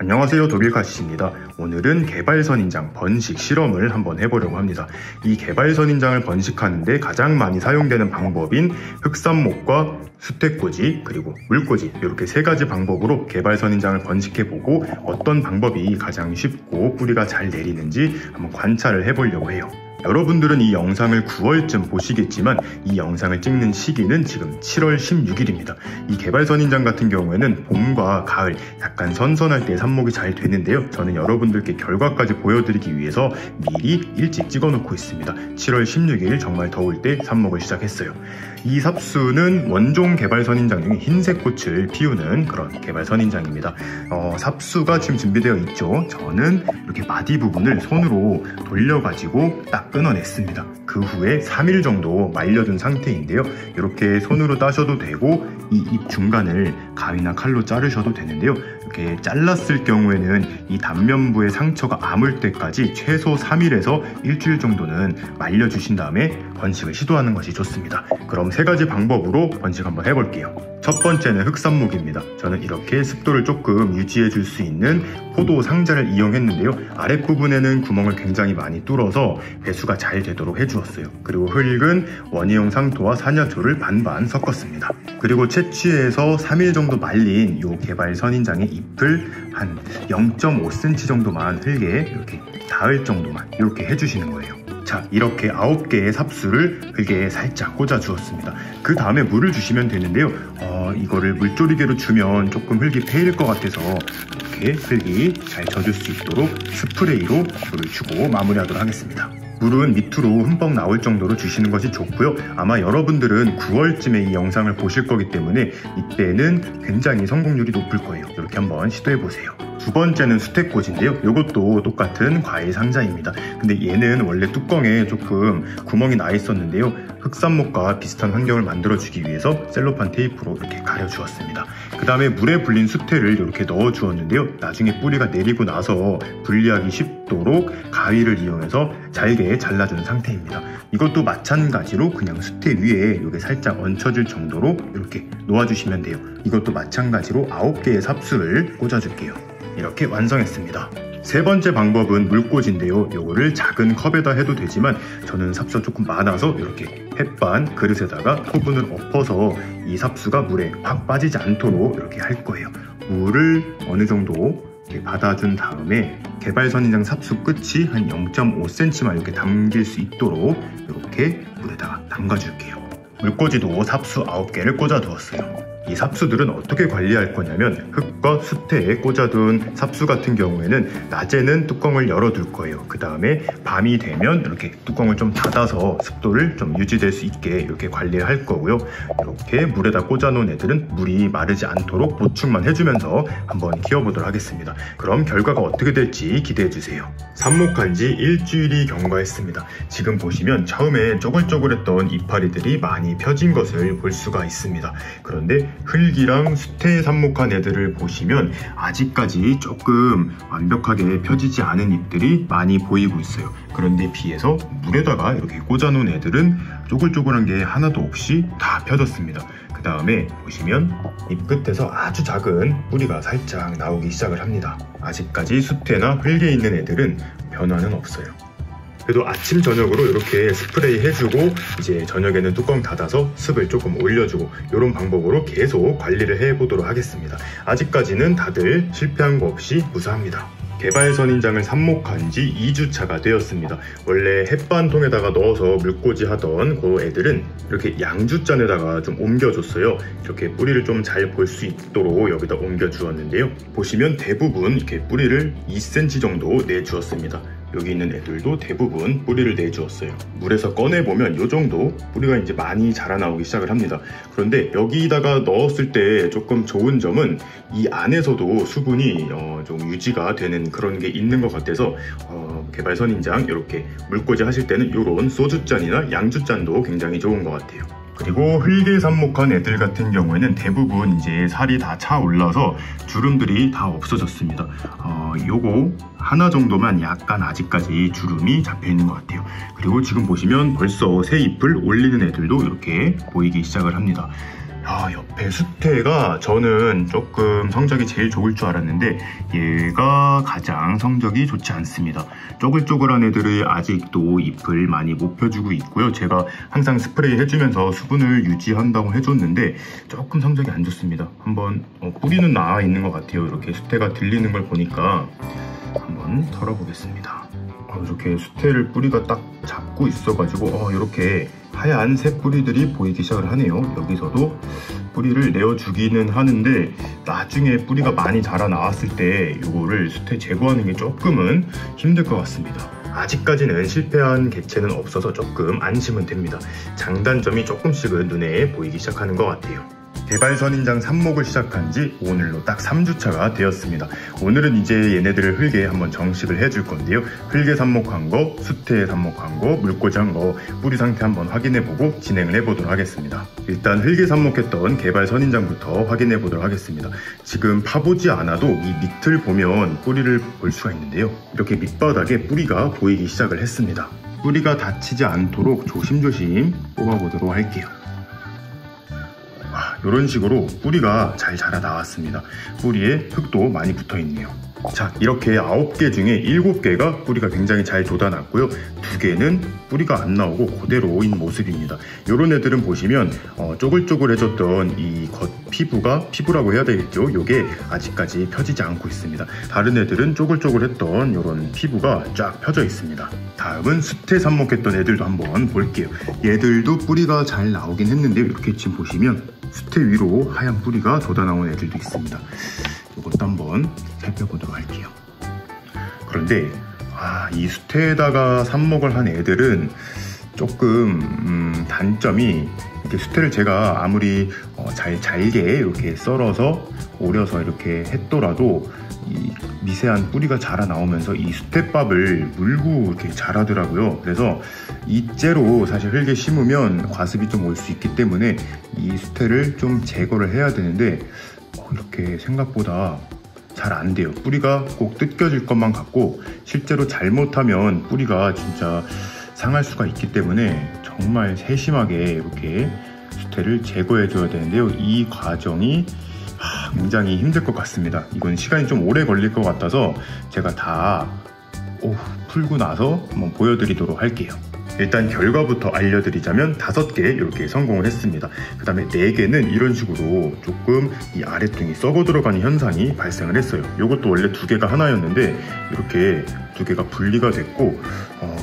안녕하세요, 도빌카시입니다. 오늘은 개발선인장 번식 실험을 한번 해보려고 합니다. 이 개발선인장을 번식하는데 가장 많이 사용되는 방법인 흑삼목과 수태꽂이 그리고 물꽂이, 이렇게 세 가지 방법으로 개발선인장을 번식해보고 어떤 방법이 가장 쉽고 뿌리가 잘 내리는지 한번 관찰을 해보려고 해요. 여러분들은 이 영상을 9월쯤 보시겠지만 이 영상을 찍는 시기는 지금 7월 16일입니다. 이 개발선인장 같은 경우에는 봄과 가을 약간 선선할 때 삽목이 잘 되는데요. 저는 여러분들께 결과까지 보여드리기 위해서 미리 일찍 찍어놓고 있습니다. 7월 16일 정말 더울 때 삽목을 시작했어요. 이 삽수는 원종 개발선인장 중에 흰색 꽃을 피우는 그런 개발선인장입니다. 삽수가 지금 준비되어 있죠. 저는 이렇게 마디 부분을 손으로 돌려가지고 딱 끊어냈습니다. 그 후에 3일 정도 말려둔 상태인데요. 이렇게 손으로 따셔도 되고 이 잎 중간을 가위나 칼로 자르셔도 되는데요. 이렇게 잘랐을 경우에는 이 단면부의 상처가 아물 때까지 최소 3일에서 일주일 정도는 말려주신 다음에 번식을 시도하는 것이 좋습니다. 그럼 세 가지 방법으로 번식 한번 해볼게요. 첫 번째는 흑삼목입니다. 저는 이렇게 습도를 조금 유지해 줄 수 있는 포도 상자를 이용했는데요. 아랫부분에는 구멍을 굉장히 많이 뚫어서 배수가 잘 되도록 해주었어요. 그리고 흙은 원예용 상토와 산야초를 반반 섞었습니다. 그리고 채취해서 3일 정도 말린 이 개발선인장의 잎을 한 0.5cm 정도만 흙에 이렇게 닿을 정도만 이렇게 해주시는 거예요. 자, 이렇게 9개의 삽수를 흙에 살짝 꽂아 주었습니다. 그 다음에 물을 주시면 되는데요. 이거를 물조리개로 주면 조금 흙이 패일 것 같아서 이렇게 흙이 잘 젖을 수 있도록 스프레이로 물을 주고 마무리하도록 하겠습니다. 물은 밑으로 흠뻑 나올 정도로 주시는 것이 좋고요. 아마 여러분들은 9월쯤에 이 영상을 보실 거기 때문에 이때는 굉장히 성공률이 높을 거예요. 이렇게 한번 시도해보세요. 두 번째는 수태꽂인데요. 이것도 똑같은 과일 상자입니다. 근데 얘는 원래 뚜껑에 조금 구멍이 나 있었는데요. 흑삼목과 비슷한 환경을 만들어주기 위해서 셀로판 테이프로 이렇게 가려주었습니다. 그 다음에 물에 불린 수태를 이렇게 넣어주었는데요. 나중에 뿌리가 내리고 나서 분리하기 쉽도록 가위를 이용해서 잘게 잘라준 상태입니다. 이것도 마찬가지로 그냥 수태 위에 이렇게 살짝 얹혀질 정도로 이렇게 놓아주시면 돼요. 이것도 마찬가지로 9개의 삽수를 꽂아줄게요. 이렇게 완성했습니다. 세 번째 방법은 물꽂이인데요. 요거를 작은 컵에다 해도 되지만 저는 삽수가 조금 많아서 이렇게 햇반 그릇에다가 소분을 엎어서 이 삽수가 물에 확 빠지지 않도록 이렇게 할 거예요. 물을 어느 정도 이렇게 받아준 다음에 개발선인장 삽수 끝이 한 0.5cm만 이렇게 담길 수 있도록 이렇게 물에다가 담가줄게요. 물꽂이도 삽수 9개를 꽂아 두었어요. 이 삽수들은 어떻게 관리할 거냐면 흙과 수태에 꽂아둔 삽수 같은 경우에는 낮에는 뚜껑을 열어둘 거예요. 그 다음에 밤이 되면 이렇게 뚜껑을 좀 닫아서 습도를 좀 유지될 수 있게 이렇게 관리를 할 거고요. 이렇게 물에다 꽂아놓은 애들은 물이 마르지 않도록 보충만 해주면서 한번 키워보도록 하겠습니다. 그럼 결과가 어떻게 될지 기대해주세요. 삽목한 지 일주일이 경과했습니다. 지금 보시면 처음에 쪼글쪼글했던 이파리들이 많이 펴진 것을 볼 수가 있습니다. 그런데 흙이랑 수태에 삽목한 애들을 보시면 아직까지 조금 완벽하게 펴지지 않은 잎들이 많이 보이고 있어요. 그런데 비해서 물에다가 이렇게 꽂아놓은 애들은 쪼글쪼글한 게 하나도 없이 다 펴졌습니다. 그 다음에 보시면 잎 끝에서 아주 작은 뿌리가 살짝 나오기 시작을 합니다. 아직까지 수태나 흙에 있는 애들은 변화는 없어요. 그래도 아침 저녁으로 이렇게 스프레이 해주고 이제 저녁에는 뚜껑 닫아서 습을 조금 올려주고 이런 방법으로 계속 관리를 해보도록 하겠습니다. 아직까지는 다들 실패한 거 없이 무사합니다. 개발선인장을 삽목한 지 2주차가 되었습니다. 원래 햇반통에다가 넣어서 물꽂이 하던 그 애들은 이렇게 양주잔에다가 좀 옮겨줬어요. 이렇게 뿌리를 좀 잘 볼 수 있도록 여기다 옮겨주었는데요. 보시면 대부분 이렇게 뿌리를 2cm 정도 내주었습니다. 여기 있는 애들도 대부분 뿌리를 내주었어요. 물에서 꺼내보면 이 정도 뿌리가 이제 많이 자라나오기 시작을 합니다. 그런데 여기다가 넣었을 때 조금 좋은 점은 이 안에서도 수분이 좀 유지가 되는 그런 게 있는 것 같아서 개발선인장 이렇게 물꽂이 하실 때는 이런 소주잔이나 양주잔도 굉장히 좋은 것 같아요. 그리고 흙에 삽목한 애들 같은 경우에는 대부분 이제 살이 다 차 올라서 주름들이 다 없어졌습니다. 요거 하나 정도만 약간 아직까지 주름이 잡혀 있는 것 같아요. 그리고 지금 보시면 벌써 새 잎을 올리는 애들도 이렇게 보이기 시작을 합니다. 야, 옆에 수태가 저는 조금 성적이 제일 좋을 줄 알았는데 얘가 가장 성적이 좋지 않습니다. 쪼글쪼글한 애들이 아직도 잎을 많이 못 펴주고 있고요. 제가 항상 스프레이 해주면서 수분을 유지한다고 해줬는데 조금 성적이 안 좋습니다. 한번 뿌리는 나와 있는 것 같아요. 이렇게 수태가 들리는 걸 보니까 한번 털어보겠습니다. 이렇게 수태를 뿌리가 딱 잡고 있어가지고 이렇게 하얀 새 뿌리들이 보이기 시작을 하네요. 여기서도 뿌리를 내어주기는 하는데 나중에 뿌리가 많이 자라 나왔을 때 이거를 수태 제거하는 게 조금은 힘들 것 같습니다. 아직까지는 실패한 객체는 없어서 조금 안심은 됩니다. 장단점이 조금씩은 눈에 보이기 시작하는 것 같아요. 개발선인장 삽목을 시작한 지 오늘로 딱 3주차가 되었습니다. 오늘은 이제 얘네들을 흙에 한번 정식을 해줄 건데요. 흙에 삽목한 거, 수태에 삽목한 거, 물꽂이 한 거 뿌리 상태 한번 확인해보고 진행을 해보도록 하겠습니다. 일단 흙에 삽목했던 개발선인장부터 확인해보도록 하겠습니다. 지금 파보지 않아도 이 밑을 보면 뿌리를 볼 수가 있는데요. 이렇게 밑바닥에 뿌리가 보이기 시작을 했습니다. 뿌리가 다치지 않도록 조심조심 뽑아보도록 할게요. 이런 식으로 뿌리가 잘 자라 나왔습니다. 뿌리에 흙도 많이 붙어 있네요. 자, 이렇게 9개 중에 7개가 뿌리가 굉장히 잘 돋아났고요. 2개는 뿌리가 안 나오고 그대로인 모습입니다. 이런 애들은 보시면 쪼글쪼글해졌던 이 겉 피부라고 해야 되겠죠. 이게 아직까지 펴지지 않고 있습니다. 다른 애들은 쪼글쪼글했던 이런 피부가 쫙 펴져 있습니다. 다음은 수태 삽목했던 애들도 한번 볼게요. 얘들도 뿌리가 잘 나오긴 했는데 이렇게 지금 보시면 수태 위로 하얀 뿌리가 돋아나온 애들도 있습니다. 이것도 한번 살펴보도록 할게요. 그런데 이 수태에다가 삽목을 한 애들은 조금 단점이 이렇게 수태를 제가 아무리 잘게 이렇게 썰어서 오려서 이렇게 했더라도 이 미세한 뿌리가 자라 나오면서 이 수태밥을 물고 이렇게 자라더라고요. 그래서 이째로 사실 흙에 심으면 과습이 좀 올 수 있기 때문에 이 수태를 좀 제거를 해야 되는데 이렇게 생각보다 잘 안 돼요. 뿌리가 꼭 뜯겨질 것만 같고 실제로 잘못하면 뿌리가 진짜 상할 수가 있기 때문에 정말 세심하게 이렇게 수태를 제거해 줘야 되는데요. 이 과정이 굉장히 힘들 것 같습니다. 이건 시간이 좀 오래 걸릴 것 같아서 제가 다 풀고 나서 한번 보여드리도록 할게요. 일단 결과부터 알려드리자면 5개 이렇게 성공을 했습니다. 그 다음에 4개는 이런 식으로 조금 이 아래뚱이 썩어 들어가는 현상이 발생을 했어요. 이것도 원래 2개가 하나였는데 이렇게 2개가 분리가 됐고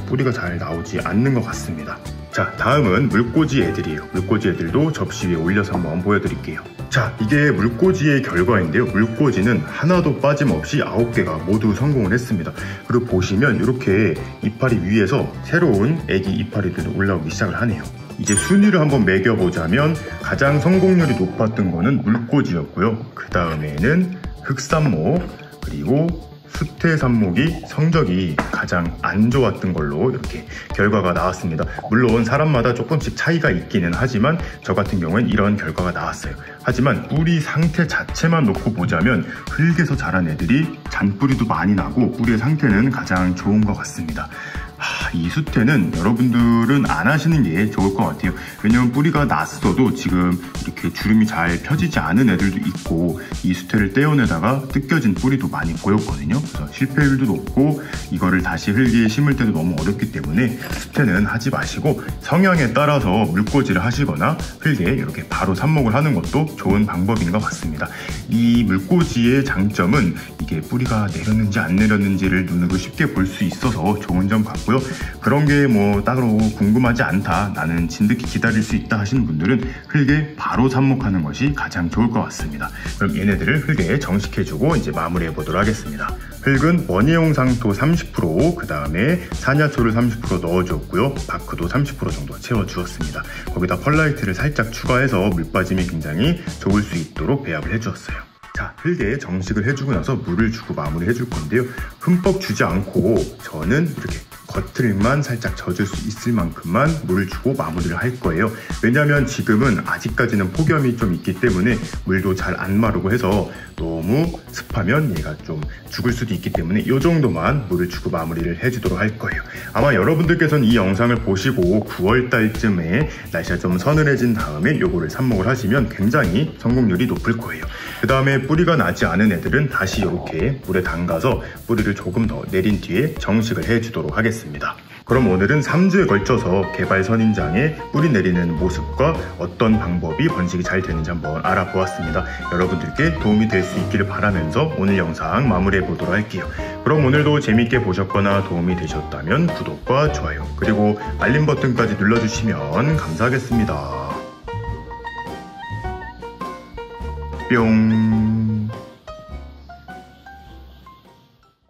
뿌리가 잘 나오지 않는 것 같습니다. 자, 다음은 물꽂이 애들이에요. 물꽂이 애들도 접시 위에 올려서 한번 보여드릴게요. 자, 이게 물꽂이의 결과인데요. 물꽂이는 하나도 빠짐없이 9개가 모두 성공을 했습니다. 그리고 보시면 이렇게 이파리 위에서 새로운 애기 이파리들이 올라오기 시작을 하네요. 이제 순위를 한번 매겨보자면 가장 성공률이 높았던 거는 물꽂이였고요. 그 다음에는 흑삽목, 그리고 수태 삽목이 성적이 가장 안 좋았던 걸로 이렇게 결과가 나왔습니다. 물론 사람마다 조금씩 차이가 있기는 하지만 저 같은 경우엔 이런 결과가 나왔어요. 하지만 뿌리 상태 자체만 놓고 보자면 흙에서 자란 애들이 잔뿌리도 많이 나고 뿌리의 상태는 가장 좋은 것 같습니다. 이 수태는 여러분들은 안 하시는 게 좋을 것 같아요. 왜냐면 뿌리가 났어도 지금 이렇게 주름이 잘 펴지지 않은 애들도 있고 이 수태를 떼어내다가 뜯겨진 뿌리도 많이 보였거든요. 그래서 실패율도 높고 이거를 다시 흙에 심을 때도 너무 어렵기 때문에 수태는 하지 마시고 성향에 따라서 물꽂이를 하시거나 흙에 이렇게 바로 삽목을 하는 것도 좋은 방법인 것 같습니다. 이 물꽂이의 장점은 이게 뿌리가 내렸는지 안 내렸는지를 눈으로 쉽게 볼 수 있어서 좋은 점 같고요. 그런 게 뭐 따로 궁금하지 않다, 나는 진득히 기다릴 수 있다 하시는 분들은 흙에 바로 삽목하는 것이 가장 좋을 것 같습니다. 그럼 얘네들을 흙에 정식해주고 이제 마무리해 보도록 하겠습니다. 흙은 원예용 상토 30%, 그 다음에 산야초를 30% 넣어주었고요. 바크도 30% 정도 채워주었습니다. 거기다 펄라이트를 살짝 추가해서 물빠짐이 굉장히 좋을 수 있도록 배합을 해주었어요. 자, 흙에 정식을 해주고 나서 물을 주고 마무리 해줄 건데요. 흠뻑 주지 않고 저는 이렇게 겉을만 살짝 젖을 수 있을 만큼만 물을 주고 마무리를 할 거예요. 왜냐하면 지금은 아직까지는 폭염이 좀 있기 때문에 물도 잘 안 마르고 해서 너무 습하면 얘가 좀 죽을 수도 있기 때문에 이 정도만 물을 주고 마무리를 해주도록 할 거예요. 아마 여러분들께서는 이 영상을 보시고 9월달쯤에 날씨가 좀 서늘해진 다음에 요거를 삽목을 하시면 굉장히 성공률이 높을 거예요. 그 다음에 뿌리가 나지 않은 애들은 다시 이렇게 물에 담가서 뿌리를 조금 더 내린 뒤에 정식을 해주도록 하겠습니다. 그럼 오늘은 3주에 걸쳐서 개발 선인장에 뿌리 내리는 모습과 어떤 방법이 번식이 잘 되는지 한번 알아보았습니다. 여러분들께 도움이 될 수 있기를 바라면서 오늘 영상 마무리해 보도록 할게요. 그럼 오늘도 재밌게 보셨거나 도움이 되셨다면 구독과 좋아요 그리고 알림 버튼까지 눌러주시면 감사하겠습니다. 뿅.